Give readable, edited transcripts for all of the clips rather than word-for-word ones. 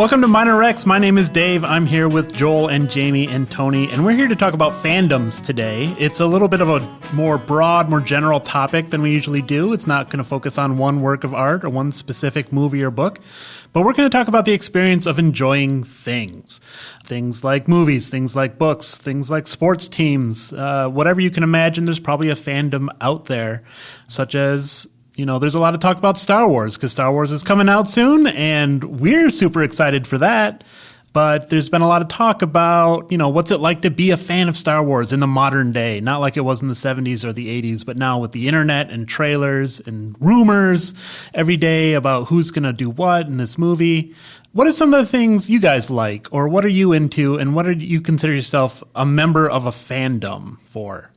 Welcome to Minor Rex. My name is Dave. I'm here with Joel and Jami and Tony, and we're here to talk about fandoms today. It's a little bit of a more broad, more general topic than we usually do. It's not going to focus on one work of art or one specific movie or book, but we're going to talk about the experience of enjoying things. Things like movies, things like books, things like sports teams. Whatever you can imagine, there's probably a fandom out there, such as... there's a lot of talk about Star Wars because Star Wars is coming out soon, and we're super excited for that. But there's been a lot of talk about, what's it like to be a fan of Star Wars in the modern day? Not like it was in the 70s or the 80s, but now with the internet and trailers and rumors every day about who's going to do what in this movie. What are some of the things you guys like, or what are you into, and what do you consider yourself a member of a fandom for?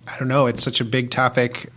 I don't know. It's such a big topic.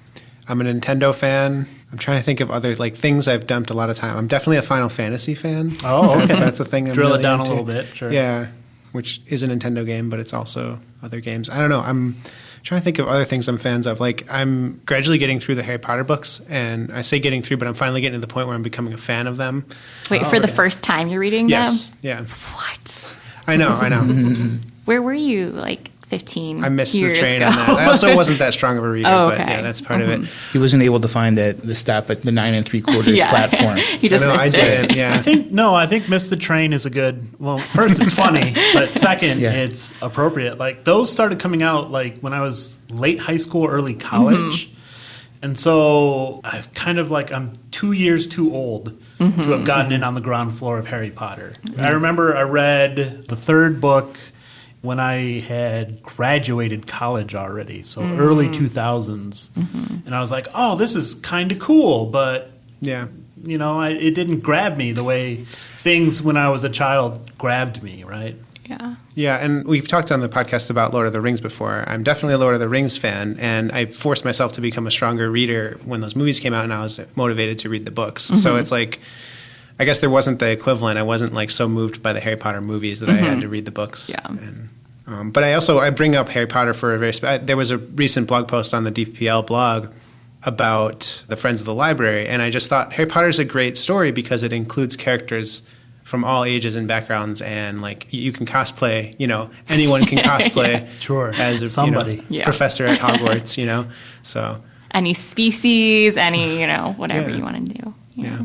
I'm a Nintendo fan. I'm trying to think of other things I've dumped a lot of time. I'm definitely a Final Fantasy fan. Oh, okay. That's a thing. Drill really it down into. a little bit, sure. Yeah, which is a Nintendo game, but it's also other games. I don't know. I'm trying to think of other things I'm fans of. I'm gradually getting through the Harry Potter books, and I say getting through, but I'm finally getting to the point where I'm becoming a fan of them. Wait, for the first time you're reading them? Yes. Yeah. What? I know. Where were you, 15 I missed years the train ago? on that. I also wasn't that strong of a reader, Oh, okay. but yeah, that's part of it. He wasn't able to find the stop at the 9 3/4 Yeah. platform. He just I missed it. didn't. Yeah. I think Miss the Train is a good, first it's funny, but second, it's appropriate. Those started coming out when I was late high school, early college. And so I've I'm 2 years too old to have gotten in on the ground floor of Harry Potter. I remember I read the third book when I had graduated college already, so early 2000s. And I was like, oh, this is kind of cool, but Yeah. it didn't grab me the way things when I was a child grabbed me, right? Yeah. Yeah, and we've talked on the podcast about Lord of the Rings before. I'm definitely a Lord of the Rings fan, and I forced myself to become a stronger reader when those movies came out, and I was motivated to read the books. So it's I guess there wasn't the equivalent. I wasn't so moved by the Harry Potter movies that I had to read the books. Yeah. And, but I bring up Harry Potter for a very there was a recent blog post on the DPL blog about the Friends of the Library, and I just thought Harry Potter is a great story because it includes characters from all ages and backgrounds, and you can cosplay. Anyone can cosplay Sure. as a Somebody. professor at Hogwarts. So Any species, any, whatever you want to do. Yeah.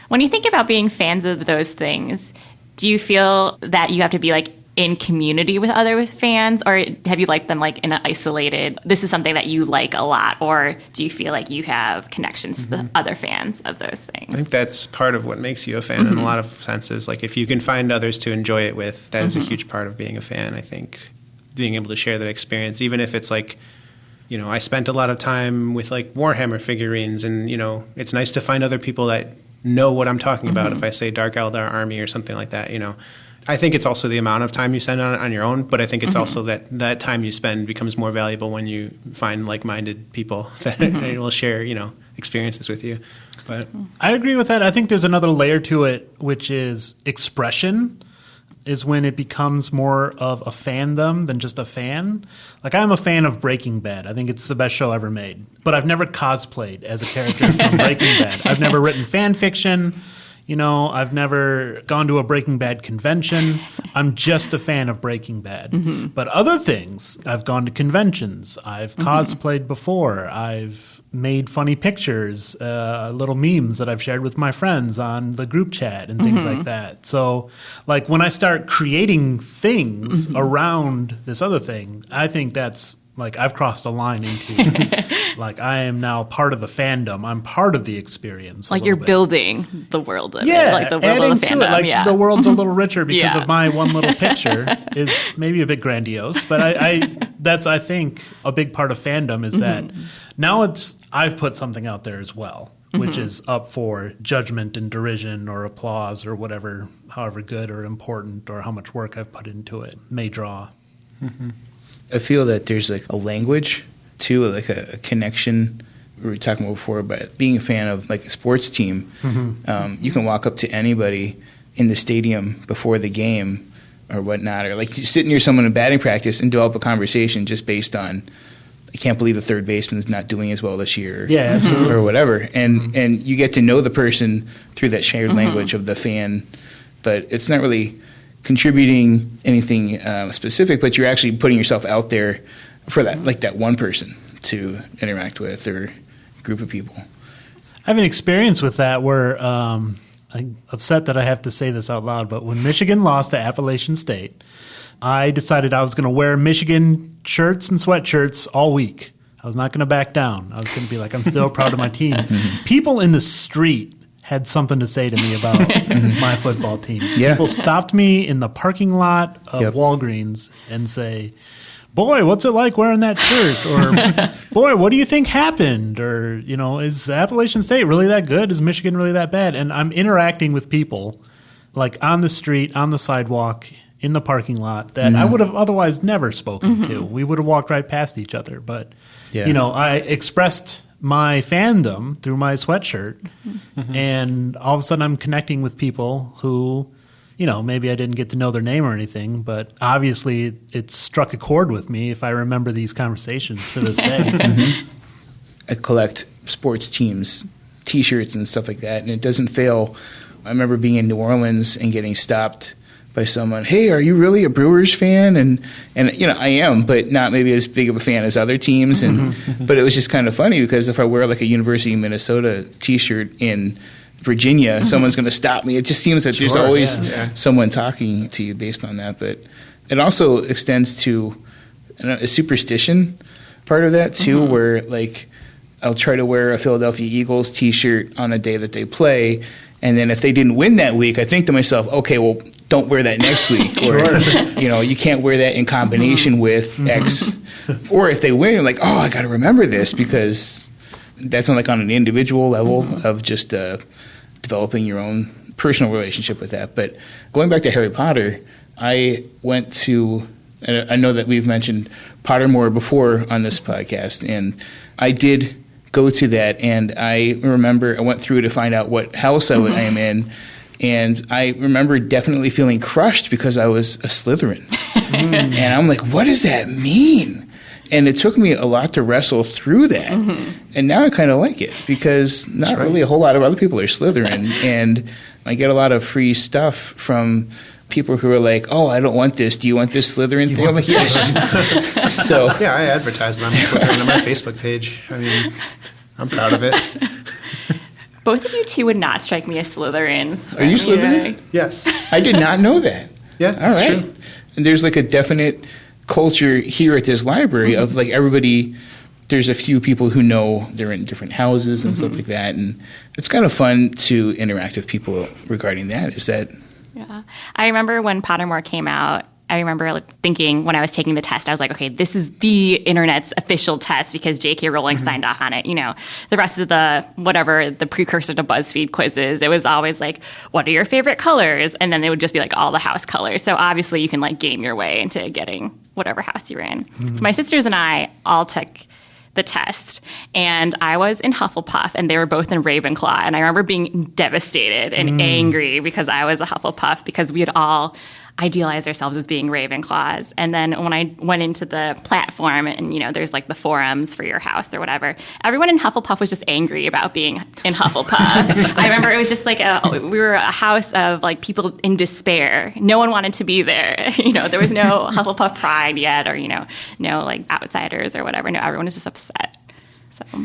When you think about being fans of those things, do you feel that you have to be in community with other fans, or have you liked them in an isolated, this is something that you like a lot, or do you feel like you have connections to the other fans of those things? I think that's part of what makes you a fan in a lot of senses. If you can find others to enjoy it with, that is a huge part of being a fan. I think being able to share that experience, even if it's I spent a lot of time with Warhammer figurines, and it's nice to find other people that know what I'm talking about. If I say Dark Eldar Army or something like that, I think it's also the amount of time you spend on your own, but I think it's also that time you spend becomes more valuable when you find like-minded people that will share, experiences with you. But I agree with that. I think there's another layer to it, which is expression, is when it becomes more of a fandom than just a fan. I'm a fan of Breaking Bad. I think it's the best show ever made. But I've never cosplayed as a character from Breaking Bad. I've never written fan fiction. I've never gone to a Breaking Bad convention. I'm just a fan of Breaking Bad. But other things, I've gone to conventions. I've cosplayed before. I've made funny pictures, little memes that I've shared with my friends on the group chat and things like that. So, when I start creating things around this other thing, I think that's I've crossed a line into, I am now part of the fandom. I'm part of the experience. You're building the world of it. The world adding of the fandom. to it. The world's a little richer because of my one little picture is maybe a bit grandiose. But that's, I think, a big part of fandom is that now I've put something out there as well, which is up for judgment and derision or applause or whatever, however good or important or how much work I've put into it may draw. I feel that there's a language to a connection. We were talking about before about being a fan of a sports team. You can walk up to anybody in the stadium before the game or whatnot, or you sit near someone in batting practice and develop a conversation just based on, I can't believe the third baseman's not doing as well this year. Yeah, absolutely. Or whatever. And you get to know the person through that shared language of the fan but it's not really contributing anything specific, but you're actually putting yourself out there for that, like that one person to interact with or a group of people. I have an experience with that where I'm upset that I have to say this out loud, but when Michigan lost to Appalachian State, I decided I was going to wear Michigan shirts and sweatshirts all week. I was not going to back down. I was going to be like, I'm still proud of my team. People in the street had something to say to me about my football team. Yeah. People stopped me in the parking lot of Walgreens and say, boy, what's it like wearing that shirt? Or, boy, what do you think happened? Or, is Appalachian State really that good? Is Michigan really that bad? And I'm interacting with people like on the street, on the sidewalk, in the parking lot that I would have otherwise never spoken to. We would have walked right past each other. But, I expressed my fandom through my sweatshirt. And all of a sudden I'm connecting with people who, maybe I didn't get to know their name or anything, but obviously it struck a chord with me if I remember these conversations to this day. I collect sports teams, T-shirts and stuff like that, and it doesn't fail. I remember being in New Orleans and getting stopped by someone, hey, are you really a Brewers fan? And I am, but not maybe as big of a fan as other teams. And but it was just kind of funny because if I wear like a University of Minnesota T-shirt in Virginia, someone's going to stop me. It just seems that there's always someone talking to you based on that. But it also extends to a superstition part of that too, where like I'll try to wear a Philadelphia Eagles T-shirt on a day that they play. And then if they didn't win that week, I think to myself, okay, well, don't wear that next week. Or, you can't wear that in combination with X. Or if they win, like, oh, I got to remember this because that's on an individual level of just developing your own personal relationship with that. But going back to Harry Potter, I went to, and I know that we've mentioned Pottermore before on this podcast, and I did go to that, and I remember I went through to find out what house I am in, and I remember definitely feeling crushed because I was a Slytherin. And I'm like, what does that mean? And it took me a lot to wrestle through that. And now I kind of like it because not really a whole lot of other people are Slytherin, and I get a lot of free stuff from people who are like, oh, I don't want this. Do you want this Slytherin thing? I'm like, yes. So yeah, I advertise it on Slytherin on my Facebook page. I mean, I'm proud of it. Both of you two would not strike me as Slytherins. Are you Slytherin? Yes. I did not know that. Yeah, that's all right. true. And there's like a definite culture here at this library of like everybody. There's a few people who know they're in different houses and stuff like that, and it's kind of fun to interact with people regarding that. Is that? Yeah. I remember when Pottermore came out, I remember thinking when I was taking the test, I was like, okay, this is the internet's official test because J.K. Rowling signed off on it. The rest of the precursor to BuzzFeed quizzes, it was always like, what are your favorite colors? And then it would just be like all the house colors. So obviously you can like game your way into getting whatever house you're in. So my sisters and I all took the test, and I was in Hufflepuff and they were both in Ravenclaw, and I remember being devastated and angry because I was a Hufflepuff because we had all idealized ourselves as being Ravenclaws. And then when I went into the platform and there's like the forums for your house or whatever, everyone in Hufflepuff was just angry about being in Hufflepuff. I remember it was just like we were a house of like people in despair. No one wanted to be there. There was no Hufflepuff pride yet, or no like outsiders or whatever. No, everyone was just upset. So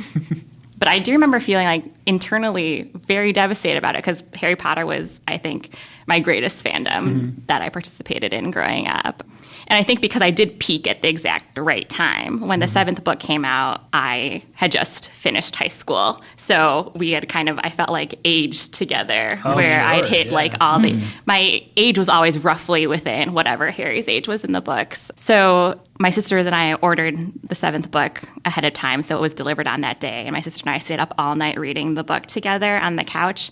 but I do remember feeling like internally very devastated about it because Harry Potter was, I think, my greatest fandom that I participated in growing up. And I think because I did peak at the exact right time. When the seventh book came out, I had just finished high school. So we had I felt like aged together where I'd hit like all my age was always roughly within whatever Harry's age was in the books. So my sisters and I ordered the seventh book ahead of time, so it was delivered on that day. And my sister and I stayed up all night reading the book together on the couch.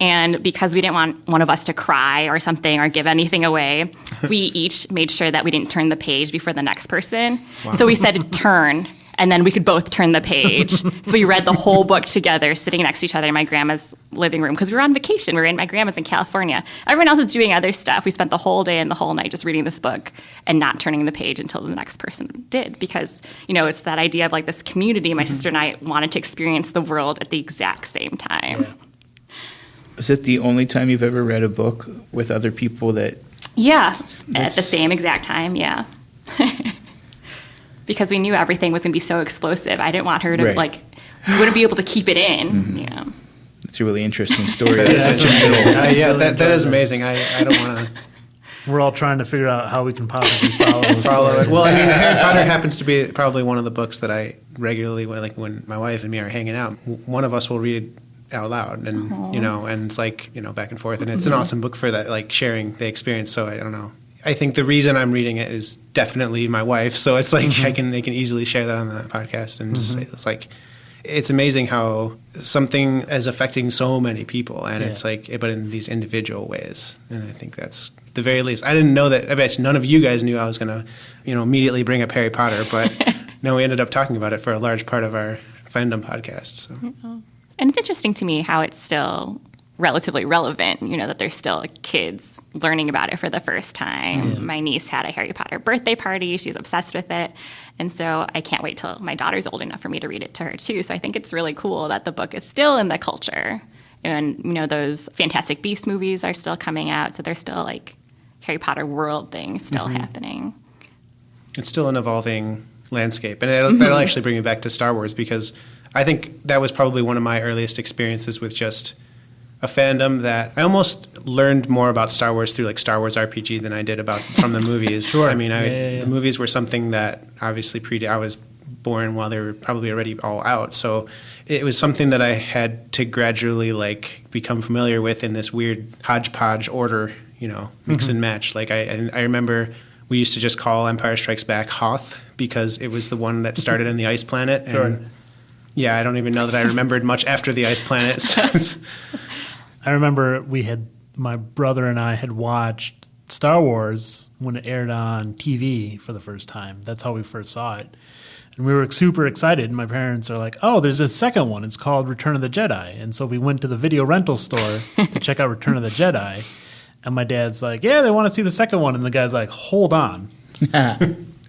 And because we didn't want one of us to cry or something or give anything away, we each made sure that we didn't turn the page before the next person. Wow. So we said turn, and then we could both turn the page. So we read the whole book together, sitting next to each other in my grandma's living room because we were on vacation. We were in my grandma's in California. Everyone else was doing other stuff. We spent the whole day and the whole night just reading this book and not turning the page until the next person did because, it's that idea of like this community. My sister and I wanted to experience the world at the exact same time. Yeah. Is it the only time you've ever read a book with other people that... Yeah, at the same exact time, yeah. Because we knew everything was going to be so explosive. I didn't want her to, we wouldn't be able to keep it in, It's a really interesting story. That is amazing. I don't want to... We're all trying to figure out how we can possibly follow the follow story. it. Well, I mean, Harry Potter happens to be probably one of the books that I regularly, when my wife and me are hanging out, one of us will read out loud, and and it's back and forth, and it's an awesome book for that, sharing the experience. So I don't know. I think the reason I'm reading it is definitely my wife. So it's I can easily share that on the podcast and just say it's amazing how something is affecting so many people, and it's but in these individual ways. And I think that's the very least. I didn't know that. I bet none of you guys knew I was going to, immediately bring up Harry Potter, but no, we ended up talking about it for a large part of our Fandom podcast. So. And it's interesting to me how it's still relatively relevant, that there's still kids learning about it for the first time. Yeah. My niece had a Harry Potter birthday party. She's obsessed with it. And so I can't wait till my daughter's old enough for me to read it to her too. So I think it's really cool that the book is still in the culture. And, those Fantastic Beasts movies are still coming out. So there's still Harry Potter world things still happening. It's still an evolving landscape. And that'll actually bring me back to Star Wars, because I think that was probably one of my earliest experiences with just a fandom that I almost learned more about Star Wars through Star Wars RPG than I did from the movies. Sure. I mean, the movies were something that obviously I was born while they were probably already all out. So it was something that I had to gradually become familiar with in this weird hodgepodge order, mix and match. I remember we used to just call Empire Strikes Back Hoth because it was the one that started in the ice planet. And sure. Yeah, I don't even know that I remembered much after the ice planet. I remember my brother and I had watched Star Wars when it aired on TV for the first time. That's how we first saw it. And we were super excited. And my parents are like, oh, there's a second one. It's called Return of the Jedi. And so we went to the video rental store to check out Return of the Jedi. And my dad's like, yeah, they want to see the second one. And the guy's like, hold on.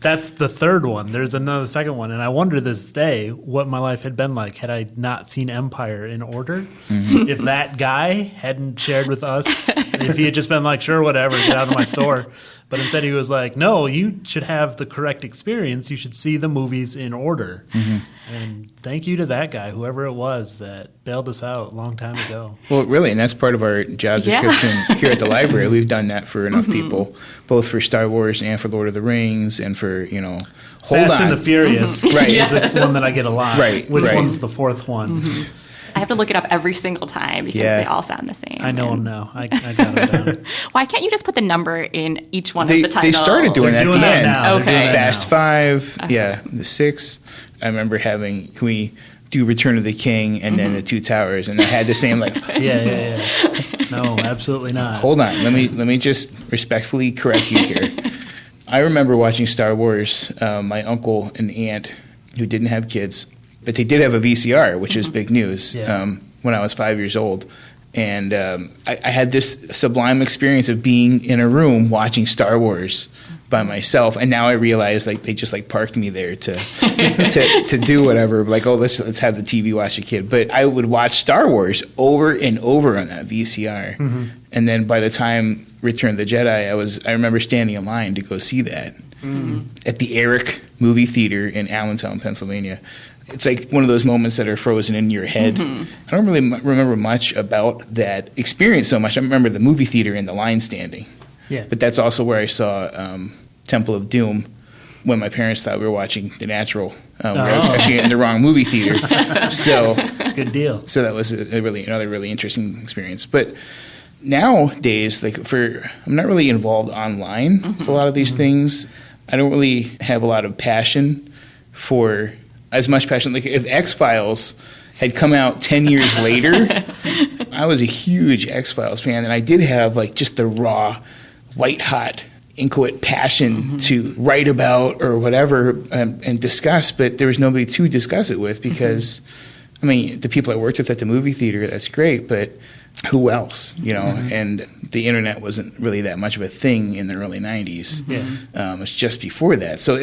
That's the third one. There's another second one. And I wonder this day what my life had been like had I not seen Empire in order. Mm-hmm. If that guy hadn't shared with us, if he had just been like, sure, whatever, get out of my store. But instead he was like, no, you should have the correct experience. You should see the movies in order. Mm-hmm. And thank you to that guy, whoever it was that bailed us out a long time ago. Well, really, and that's part of our job description here at the library. We've done that for enough people, both for Star Wars and for Lord of the Rings and for, Fast and the Furious right. is the one that I get a lot. Right. Which one's the fourth one? Mm-hmm. I have to look it up every single time because they all sound the same. I know them now. I got them down. Why can't you just put the number in each one of the titles? They started doing that at the end. Now. Okay. Fast 5, the 6. I remember can we do Return of the King and then the Two Towers? And I had the same Yeah. No, absolutely not. Hold on. Let me just respectfully correct you here. I remember watching Star Wars. My uncle and aunt, who didn't have kids, but they did have a VCR, which is big news, when I was 5 years old. And I had this sublime experience of being in a room watching Star Wars by myself. And now I realize they just parked me there to do whatever. Let's have the TV watch a kid. But I would watch Star Wars over and over on that VCR. Mm-hmm. And then by the time Return of the Jedi, I remember standing in line to go see that at the Eric movie theater in Allentown, Pennsylvania. It's one of those moments that are frozen in your head. Mm-hmm. I don't really remember much about that experience so much. I remember the movie theater and the line standing. Yeah. But that's also where I saw Temple of Doom when my parents thought we were watching The Natural. We were actually in the wrong movie theater. So good deal. So that was another really interesting experience. But nowadays, I'm not really involved online with a lot of these things. I don't really have a lot of passion for as much passion. If X-Files had come out 10 years later, I was a huge X-Files fan, and I did have just the raw, white-hot, inchoate passion to write about or whatever and discuss, but there was nobody to discuss it with because, the people I worked with at the movie theater, that's great, but who else, And the internet wasn't really that much of a thing in the early 90s. Yeah. It was just before that. So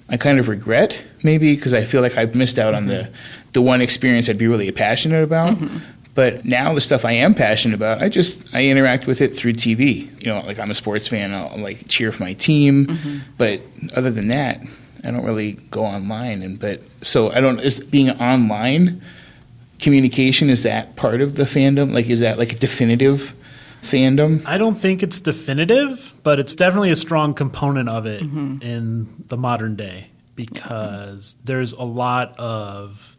I kind of regret maybe because I feel like I've missed out on the one experience I'd be really passionate about. Mm-hmm. But now the stuff I am passionate about, I interact with it through TV. Like I'm a sports fan, I'll like cheer for my team. But other than that, I don't really go online. Is being online communication, is that part of the fandom? Like, is that like a definitive fandom? I don't think it's definitive, but it's definitely a strong component of it in the modern day, because there's a lot of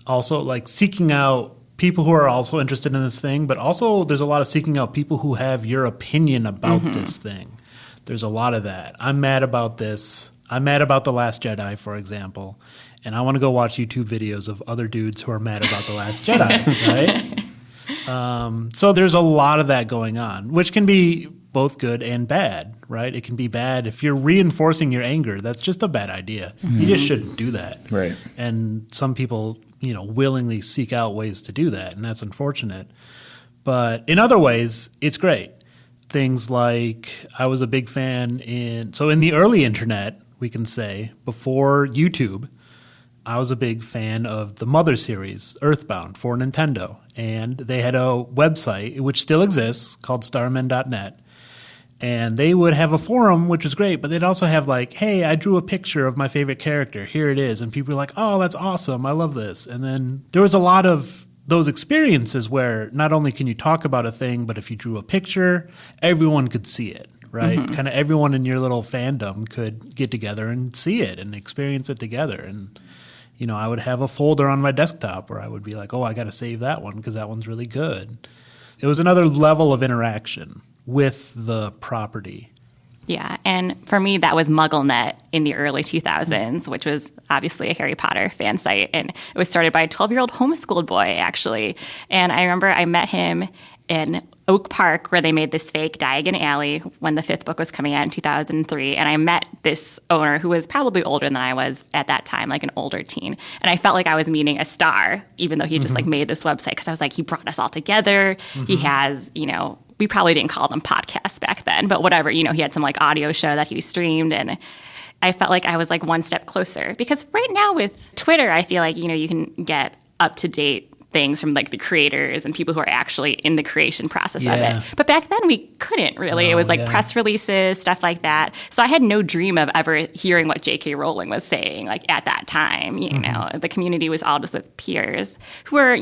also like seeking out people who are also interested in this thing, but also there's a lot of seeking out people who have your opinion about this thing. There's a lot of that. I'm mad about this. I'm mad about The Last Jedi, for example, and I want to go watch YouTube videos of other dudes who are mad about The Last Jedi, right? So there's a lot of that going on, which can be both good and bad, right? It can be bad if you're reinforcing your anger. That's just a bad idea. You just shouldn't do that. Right. And some people, willingly seek out ways to do that, and that's unfortunate. But in other ways, it's great. Things like I was a big fan in the early internet, we can say, before YouTube, I was a big fan of the Mother series, Earthbound, for Nintendo. And they had a website, which still exists, called starmen.net. And they would have a forum, which was great, but they'd also have like, hey, I drew a picture of my favorite character. Here it is. And people were like, oh, that's awesome. I love this. And then there was a lot of those experiences where not only can you talk about a thing, but if you drew a picture, everyone could see it, right? Kind of everyone in your little fandom could get together and see it and experience it together. And, I would have a folder on my desktop where I would be like, oh, I got to save that one because that one's really good. It was another level of interaction with the property. Yeah, and for me, that was MuggleNet in the early 2000s, which was obviously a Harry Potter fan site. And it was started by a 12-year-old homeschooled boy, actually. And I remember I met him in Oak Park, where they made this fake Diagon Alley when the 5th book was coming out in 2003. And I met this owner who was probably older than I was at that time, like an older teen. And I felt like I was meeting a star, even though he just like made this website, because I was like, he brought us all together. He has, we probably didn't call them podcasts back then, but whatever, he had some like audio show that he streamed, and I felt like I was like one step closer. Because right now with Twitter, I feel like, you can get up-to-date things from like the creators and people who are actually in the creation process of it. But back then we couldn't really. It was like press releases, stuff like that. So I had no dream of ever hearing what J.K. Rowling was saying like at that time. The community was all just with peers who were,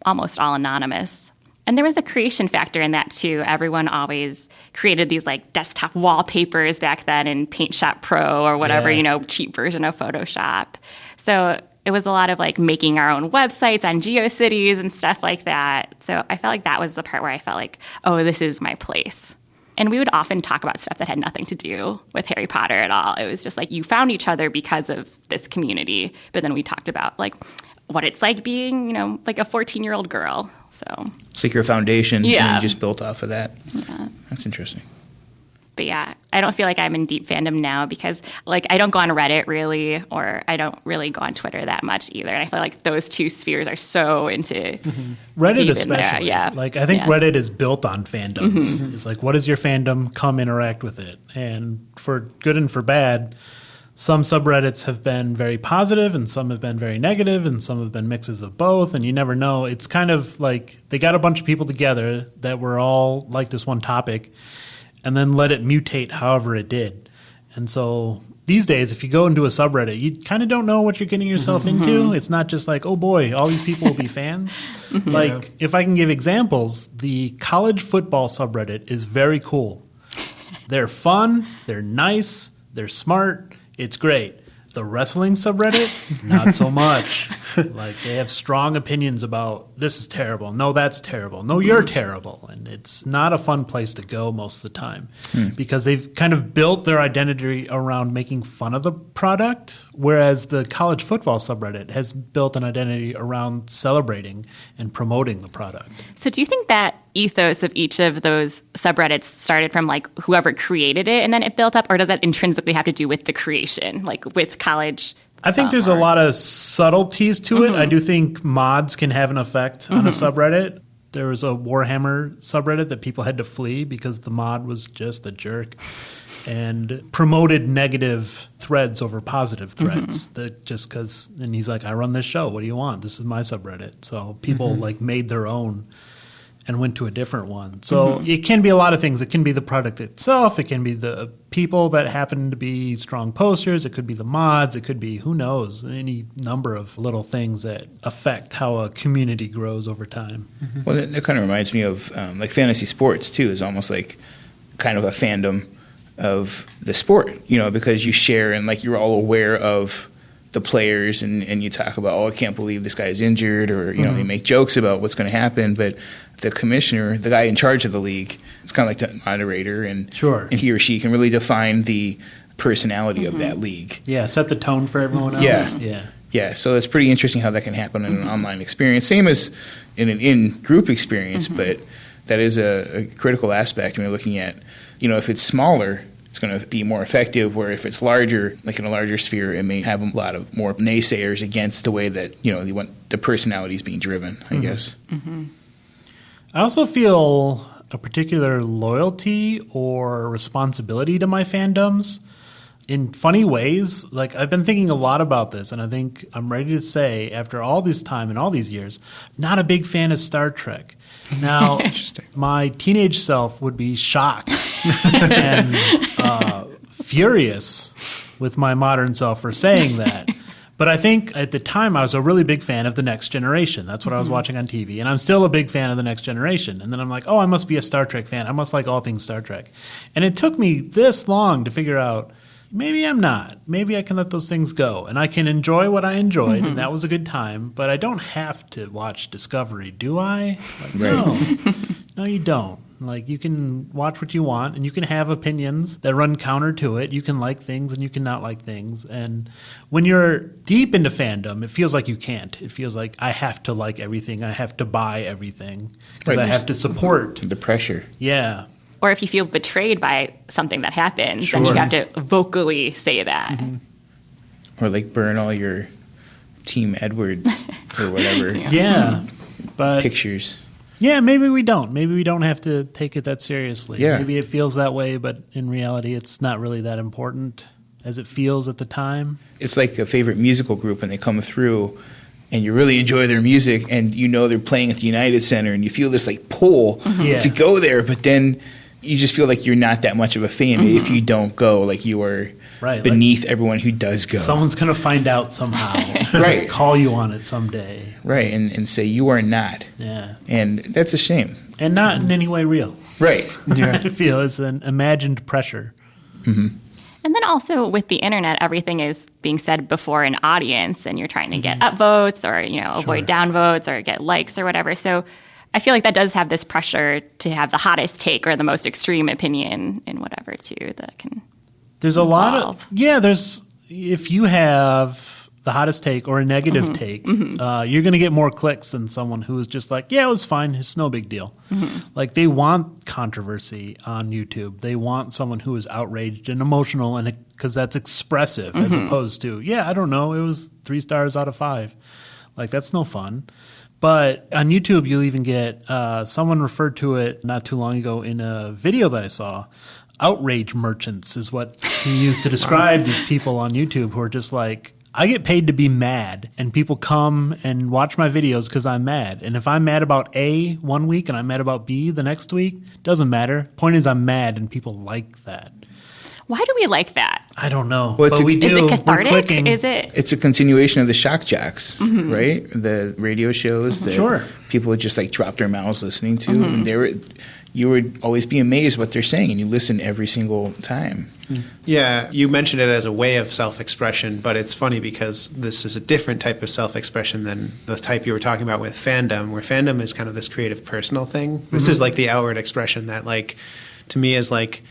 almost all anonymous. And there was a creation factor in that too. Everyone always created these like desktop wallpapers back then in Paint Shop Pro or whatever, cheap version of Photoshop. So it was a lot of like making our own websites on GeoCities and stuff like that. So I felt like that was the part where I felt like, oh, this is my place. And we would often talk about stuff that had nothing to do with Harry Potter at all. It was just like you found each other because of this community. But then we talked about like what it's like being, like a 14-year-old girl. So it's like your foundation, and Yeah. you just built off of that. Yeah. That's interesting. But yeah, I don't feel like I'm in deep fandom now because like I don't go on Reddit really, or I don't really go on Twitter that much either. And I feel like those two spheres are so into Reddit deep in especially. there. Yeah. Like I think Yeah. Reddit is built on fandoms. It's like, what is your fandom? Come interact with it. And for good and for bad, some subreddits have been very positive and some have been very negative and some have been mixes of both, and you never know. It's kind of like they got a bunch of people together that were all like this one topic and then let it mutate however it did. And so these days, if you go into a subreddit, you kind of don't know what you're getting yourself into. It's not just like, oh boy, all these people will be fans. Like, if I can give examples, the college football subreddit is very cool. They're fun, they're nice, they're smart, it's great. The wrestling subreddit, not so much. Like, they have strong opinions about this is terrible. No, that's terrible. No, you're terrible. And it's not a fun place to go most of the time because they've kind of built their identity around making fun of the product, whereas the college football subreddit has built an identity around celebrating and promoting the product. So do you think that ethos of each of those subreddits started from like whoever created it and then it built up, or does that intrinsically have to do with the creation, like with college? I think there's a lot of subtleties to it. I do think mods can have an effect on a subreddit. There was a Warhammer subreddit that people had to flee because the mod was just a jerk. and promoted negative threads over positive threads. That just because, and he's like, I run this show. What do you want? This is my subreddit. So people like made their own and went to a different one. So it can be a lot of things. It can be the product itself. It can be the people that happen to be strong posters. It could be the mods. It could be, who knows, any number of little things that affect how a community grows over time. Well, that kind of reminds me of like fantasy sports too. Is almost like kind of a fandom of the sport, you know, because you share and like you're all aware of the players and you talk about, oh, I can't believe this guy's injured, or, you know, you make jokes about what's going to happen. But the commissioner, the guy in charge of the league, it's kind of like the moderator, and he or she can really define the personality of that league. Yeah, set the tone for everyone else. Yeah, so it's pretty interesting how that can happen in an online experience. Same as in an in-group experience, but that is a critical aspect when you're looking at, you know, if it's smaller, it's going to be more effective, where if it's larger, like in a larger sphere, it may have a lot of more naysayers against the way that, you know, you want the personalities being driven, I guess. I also feel a particular loyalty or responsibility to my fandoms in funny ways. Like, I've been thinking a lot about this, and I think I'm ready to say, after all this time and all these years, not a big fan of Star Trek. Now, my teenage self would be shocked and furious with my modern self for saying that. But I think at the time I was a really big fan of The Next Generation. That's what I was watching on TV. And I'm still a big fan of The Next Generation. And then I'm like, oh, I must be a Star Trek fan. I must like all things Star Trek. And it took me this long to figure out, maybe I'm not. Maybe I can let those things go. And I can enjoy what I enjoyed, and that was a good time. But I don't have to watch Discovery, do I? Like, no. No, you don't. Like, you can watch what you want, and you can have opinions that run counter to it. You can like things, and you can not like things. And when you're deep into fandom, it feels like you can't. It feels like I have to like everything. I have to buy everything because I have to support. The pressure. Yeah. Or if you feel betrayed by something that happens, then you have to vocally say that. Or like burn all your Team Edward or whatever. But pictures. Yeah, maybe we don't. Maybe we don't have to take it that seriously. Yeah. Maybe it feels that way, but in reality, it's not really that important as it feels at the time. It's like a favorite musical group, and they come through, and you really enjoy their music, and you know they're playing at the United Center, and you feel this like pull to go there, but then you just feel like you're not that much of a fan if you don't go. Like you are beneath like everyone who does go. Someone's going to find out somehow. Right. Call you on it someday. Right, and say you are not. Yeah. And that's a shame. And not in any way real. Right. I feel it's an imagined pressure. And then also with the internet, everything is being said before an audience, and you're trying to get upvotes or, you know, avoid downvotes or get likes or whatever. So I feel like that does have this pressure to have the hottest take or the most extreme opinion in whatever, too, that can There's a lot of, if you have the hottest take or a negative take, you're going to get more clicks than someone who is just like, yeah, it was fine. It's no big deal. Like, they want controversy on YouTube. They want someone who is outraged and emotional, and because that's expressive as opposed to, yeah, I don't know, it was 3 stars out of 5. Like, that's no fun. But on YouTube, you'll even get someone referred to it not too long ago in a video that I saw. Outrage merchants is what he used to describe these people on YouTube who are just like, I get paid to be mad, and people come and watch my videos because I'm mad. And if I'm mad about A one week and I'm mad about B the next week, doesn't matter. Point is, I'm mad, and people like that. Why do we like that? I don't know. Well, but we do. Is it cathartic? We're clicking. Is it? It's a continuation of the shock jocks, right? The radio shows that people would just like drop their mouths listening to. And you would always be amazed what they're saying, and you listen every single time. Yeah, you mentioned it as a way of self-expression, but it's funny because this is a different type of self-expression than the type you were talking about with fandom, where fandom is kind of this creative personal thing. This is like the outward expression that, like, to me is like,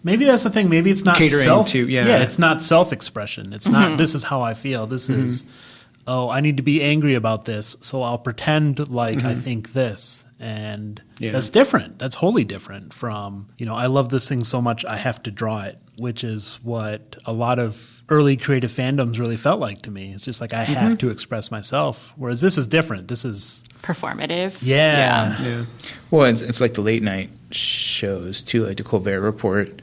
maybe that's the thing. Maybe it's not catering to, it's not self-expression. It's not, this is how I feel. This is, oh, I need to be angry about this, so I'll pretend like I think this. And that's different. That's wholly different from, you know, I love this thing so much I have to draw it, which is what a lot of early creative fandoms really felt like to me. It's just like I have to express myself, whereas this is different. This is performative. Yeah. Well, it's like the late night shows too, like the Colbert Report.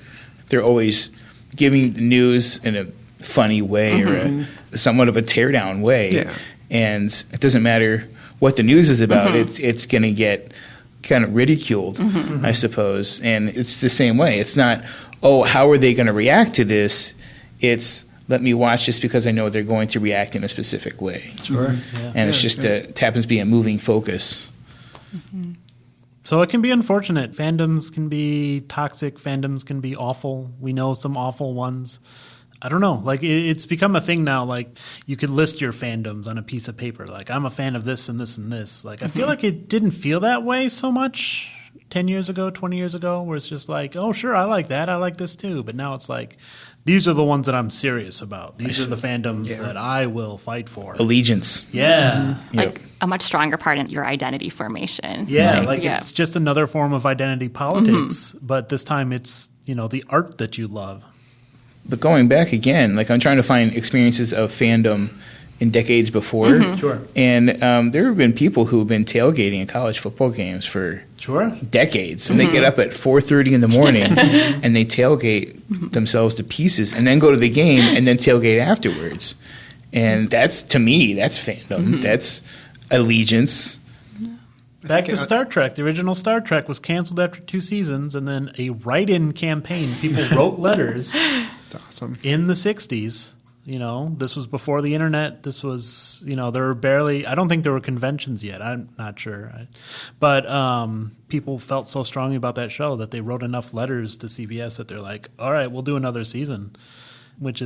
they're always giving the news in a funny way or a somewhat of a teardown way. Yeah. And it doesn't matter what the news is about, it's going to get kind of ridiculed, I suppose. And it's the same way. It's not, oh, how are they going to react to this? It's, let me watch this because I know they're going to react in a specific way. Sure. Yeah. And it's just it happens to be a moving focus. So it can be unfortunate. Fandoms can be toxic. Fandoms can be awful. We know some awful ones. I don't know. Like, it's become a thing now. Like, you could list your fandoms on a piece of paper. Like, I'm a fan of this and this and this. Like, I feel like it didn't feel that way so much 10 years ago, 20 years ago, where it's just like, oh, sure, I like that. I like this too. But now it's like, these are the ones that I'm serious about. These are the fandoms that I will fight for. Allegiance. Yeah. Like a much stronger part in your identity formation. Yeah, it's just another form of identity politics. But this time it's, the art that you love. But going back again, like I'm trying to find experiences of fandom in decades before. Sure. And there have been people who have been tailgating at college football games for decades. And they get up at 4:30 in the morning and they tailgate themselves to pieces and then go to the game and then tailgate afterwards. And that's, to me, that's fandom. That's allegiance. Back to Star Trek. The original Star Trek was canceled after 2 seasons, and then a write-in campaign. People wrote letters That's awesome. in the 60s. This was before the internet. This was, there were barely, I don't think there were conventions yet. I'm not sure. But people felt so strongly about that show that they wrote enough letters to CBS that they're like, all right, we'll do another season, which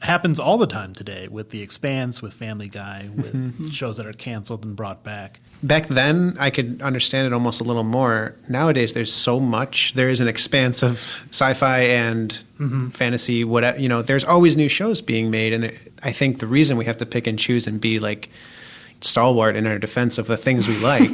happens all the time today with The Expanse, with Family Guy, with shows that are canceled and brought back. Back then, I could understand it almost a little more. Nowadays, there's so much. There is an expanse of sci-fi and fantasy. Whatever, there's always new shows being made, and I think the reason we have to pick and choose and be like stalwart in our defense of the things we like,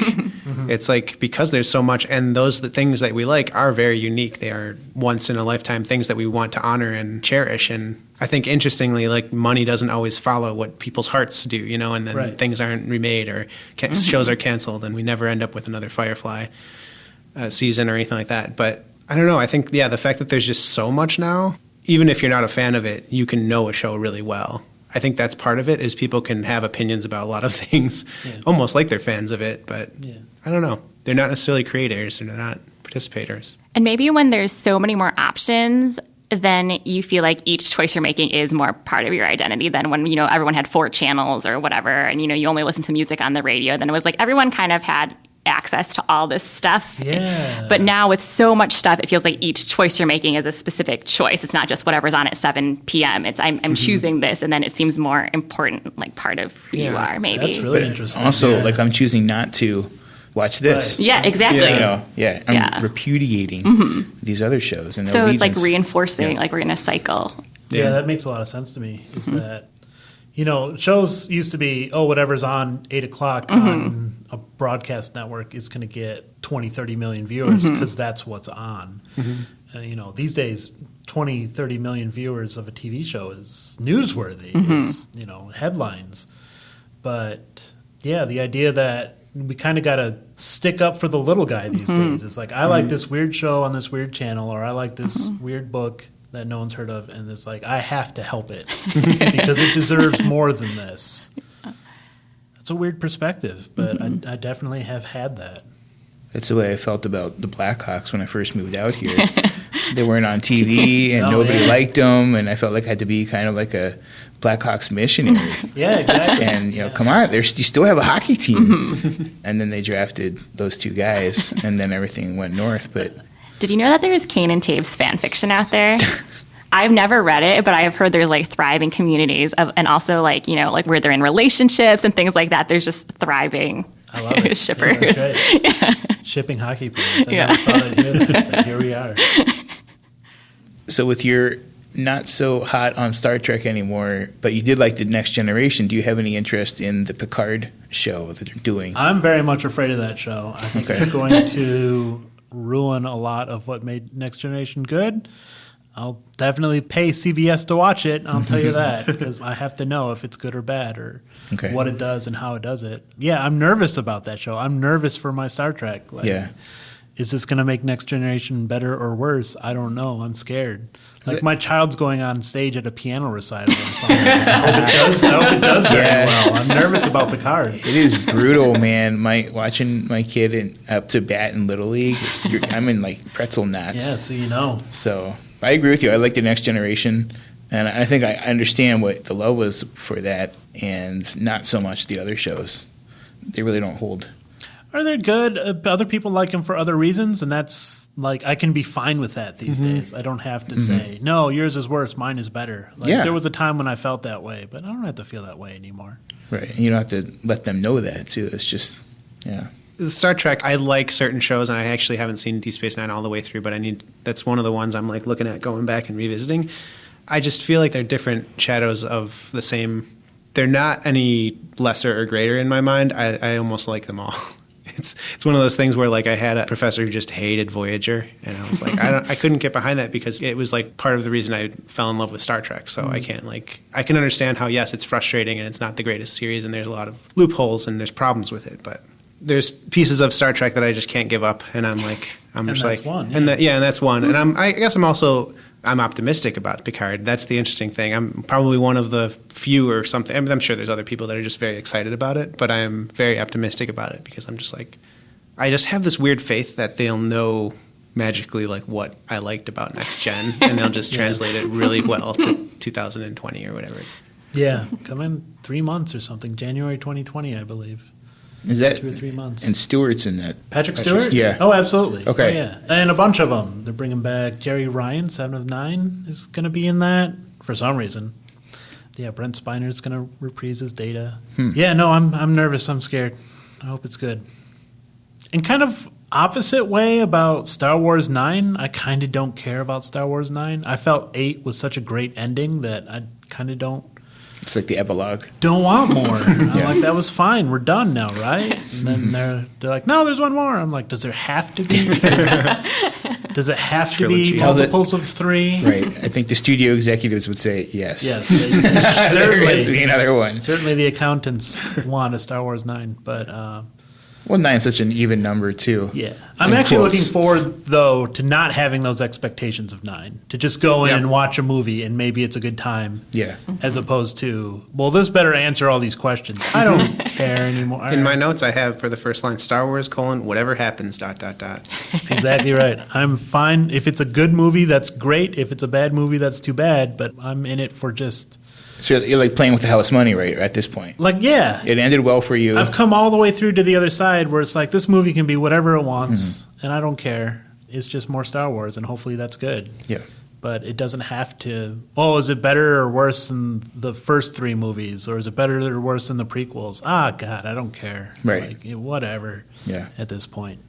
it's like because there's so much, and the things that we like are very unique. They are once in a lifetime things that we want to honor and cherish. And I think interestingly, like money doesn't always follow what people's hearts do, and then things aren't remade or shows are canceled, and we never end up with another Firefly season or anything like that. But I don't know. I think the fact that there's just so much now, even if you're not a fan of it, you can know a show really well. I think that's part of it, is people can have opinions about a lot of things, almost like they're fans of it. But I don't know. They're not necessarily creators, and they're not participators. And maybe when there's so many more options, then you feel like each choice you're making is more part of your identity than when, everyone had 4 channels or whatever, and, you only listen to music on the radio. Then it was like everyone kind of had access to all this stuff. Yeah. But now with so much stuff, it feels like each choice you're making is a specific choice. It's not just whatever's on at 7 p.m. It's I'm choosing this, and then it seems more important, like part of who you are, maybe. That's really interesting. Also, like I'm choosing not to watch this. Yeah, exactly. I'm repudiating these other shows. And so it's like reinforcing, like we're in a cycle. Yeah, that makes a lot of sense to me, is that, shows used to be, whatever's on 8 o'clock on a broadcast network is going to get 20, 30 million viewers because that's what's on. These days, 20, 30 million viewers of a TV show is newsworthy. It's, headlines. But, the idea that we kind of got to stick up for the little guy these days. It's like, I like this weird show on this weird channel, or I like this weird book that no one's heard of, and it's like, I have to help it because it deserves more than this. It's a weird perspective, but I definitely have had that. That's the way I felt about the Blackhawks when I first moved out here. They weren't on TV, and nobody liked them, and I felt like I had to be kind of like a Blackhawks missionary. Yeah, exactly. And, come on, you still have a hockey team. And then they drafted those 2 guys, and then everything went north. But did you know that there's Kane and Taves fan fiction out there? I've never read it, but I have heard there's like thriving communities and also like, like where they're in relationships and things like that. There's just thriving shippers. Yeah, shipping hockey players. I never thought I'd hear that, but here we are. So with your not so hot on Star Trek anymore, but you did like the Next Generation, do you have any interest in the Picard show that they're doing? I'm very much afraid of that show. I think it's going to ruin a lot of what made Next Generation good. I'll definitely pay CBS to watch it, I'll tell you that, because I have to know if it's good or bad or what it does and how it does it. Yeah, I'm nervous about that show. I'm nervous for my Star Trek. is this going to make Next Generation better or worse? I don't know. I'm scared. Like my child's going on stage at a piano recital or something. I hope it does very well. I'm nervous about Picard. It is brutal, man. Watching my kid up to bat in Little League, I'm in like pretzel knots. Yeah, so you know. So I agree with you. I like the Next Generation, and I think I understand what the love was for that, and not so much the other shows. They really don't hold. Are they good? Other people like them for other reasons, and that's like I can be fine with that these days. I don't have to say, no, yours is worse, mine is better. There was a time when I felt that way, but I don't have to feel that way anymore. Right. And you don't have to let them know that, too. It's just, Star Trek, I like certain shows, and I actually haven't seen Deep Space Nine all the way through, but that's one of the ones I'm like looking at going back and revisiting. I just feel like they're different shadows of the same. They're not any lesser or greater in my mind. I almost like them all. It's one of those things where like I had a professor who just hated Voyager, and I was like I couldn't get behind that because it was like part of the reason I fell in love with Star Trek. So I can understand how yes, it's frustrating and it's not the greatest series and there's a lot of loopholes and there's problems with it, but there's pieces of Star Trek that I just can't give up, and I'm just like one, and that's one, and I guess I'm optimistic about Picard. That's the interesting thing. I'm probably one of the few or something. I'm sure there's other people that are just very excited about it, but I am very optimistic about it because I'm just like, I just have this weird faith that they'll know magically like what I liked about Next Gen, and they'll just translate it really well to 2020 or whatever. Yeah, come in 3 months or something. January 2020, I believe. Is that 2 or 3 months? And Stewart's in that. Patrick Stewart? Yeah. Oh, absolutely. Okay. Oh, yeah. And a bunch of them. They're bringing back Jerry Ryan, 7 of 9, is going to be in that for some reason. Yeah, Brent Spiner's going to reprise his Data. Yeah, no, I'm nervous. I'm scared. I hope it's good. And kind of opposite way about Star Wars 9, I kind of don't care about Star Wars 9. I felt 8 was such a great ending that I kind of don't It's like the epilogue. Don't want more. I'm like, that was fine. We're done now, right? And then they're like, no, there's one more. I'm like, does there have to be? Does it have Trilogy. to be multiples of 3? Right. I think the studio executives would say yes. Yes. There has to be another one. Certainly the accountants want a Star Wars 9, but... well, 9 is such an even number, too. Yeah. I'm actually looking forward, though, to not having those expectations of 9. To just go in and watch a movie, and maybe it's a good time. Yeah. As opposed to, well, this better answer all these questions. I don't care anymore. In my notes, I have for the first line, Star Wars, whatever happens, ... Exactly right. I'm fine. If it's a good movie, that's great. If it's a bad movie, that's too bad. But I'm in it for just... So you're like playing with the house money, right, at this point? Like, yeah. It ended well for you. I've come all the way through to the other side where it's like, this movie can be whatever it wants, and I don't care. It's just more Star Wars, and hopefully that's good. Yeah. But it doesn't have to, is it better or worse than the first 3 movies? Or is it better or worse than the prequels? God, I don't care. Right. Like, whatever at this point.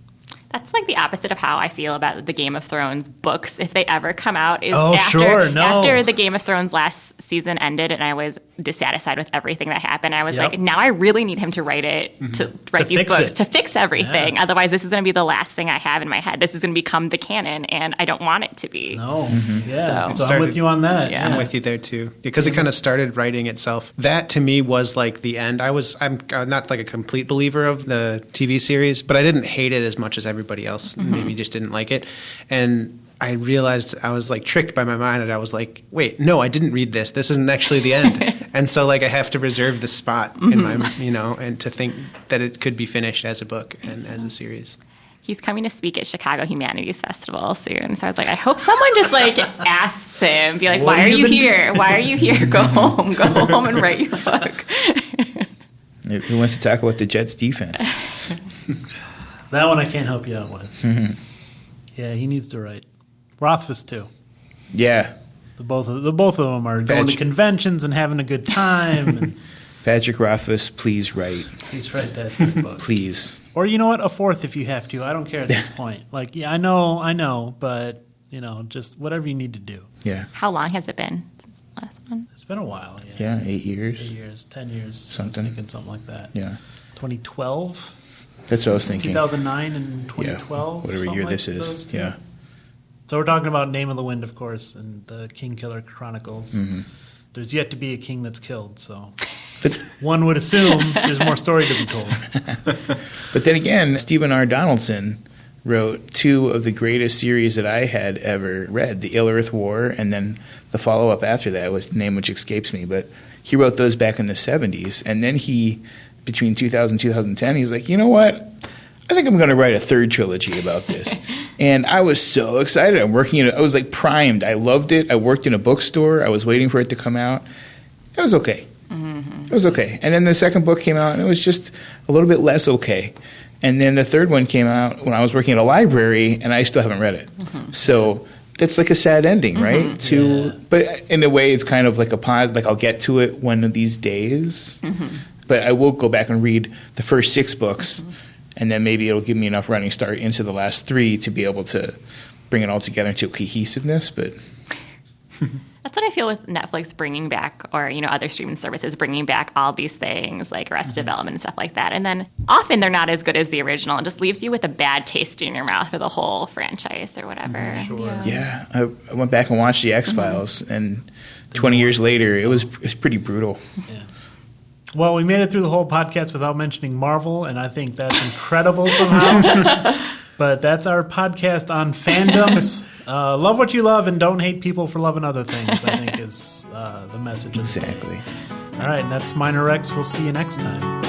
That's like the opposite of how I feel about the Game of Thrones books, if they ever come out. After the Game of Thrones last season ended and I was dissatisfied with everything that happened, I was like, now I really need him to write these books to fix everything. Yeah. Otherwise, this is going to be the last thing I have in my head. This is going to become the canon, and I don't want it to be. No. Yeah. So I'm with you on that. Yeah. I'm with you there, too. Because it kind of started writing itself. That, to me, was like the end. I'm not like a complete believer of the TV series, but I didn't hate it as much as everybody else maybe just didn't like it. And I realized I was like tricked by my mind, and I was like, wait, no, I didn't read this. This isn't actually the end. And so like I have to reserve the spot in my, and to think that it could be finished as a book and as a series. He's coming to speak at Chicago Humanities Festival soon. So I was like, I hope someone just like asks him, be like, why are you here? Why are you here? Go home and write your book. Who wants to talk about the Jets defense? That one I can't help you out with. Yeah, he needs to write. Rothfuss too. Yeah. The both of them are going to conventions and having a good time. And Patrick Rothfuss, please write. Please write that third book. Please. Or you know what? A fourth if you have to. I don't care at this point. Like, yeah, I know, but just whatever you need to do. Yeah. How long has it been since the last one? It's been a while. Yeah, 8 years. 8 years, 10 years. Something. I was thinking something like that. Yeah. 2012. That's what I was thinking. 2009 and 2012. Yeah, whatever year this is. Yeah. So we're talking about Name of the Wind, of course, and the King Killer Chronicles. There's yet to be a king that's killed, so one would assume there's more story to be told. But then again, Stephen R. Donaldson wrote two of the greatest series that I had ever read, The Ill-Earth War, and then the follow-up after that, with name which escapes me. But he wrote those back in the 70s. And then between 2000 and 2010, he's like, you know what? I think I'm going to write a third trilogy about this. And I was so excited. I was like primed. I loved it. I worked in a bookstore. I was waiting for it to come out. It was okay. It was okay. And then the second book came out, and it was just a little bit less okay. And then the third one came out when I was working at a library, and I still haven't read it. So that's like a sad ending, right? But in a way, it's kind of like a pause. Like, I'll get to it one of these days. But I will go back and read the first 6 books, and then maybe it'll give me enough running start into the last 3 to be able to bring it all together into a cohesiveness. But that's what I feel with Netflix bringing back, or other streaming services bringing back all these things like Arrested Development and stuff like that. And then often they're not as good as the original, and just leaves you with a bad taste in your mouth for the whole franchise or whatever. Yeah, I went back and watched the X-Files, and 20 years later, it was pretty brutal. Yeah. Well, we made it through the whole podcast without mentioning Marvel, and I think that's incredible somehow. But that's our podcast on fandoms. Love what you love and don't hate people for loving other things, I think is the message. Exactly. All right, and that's Minor X. We'll see you next time.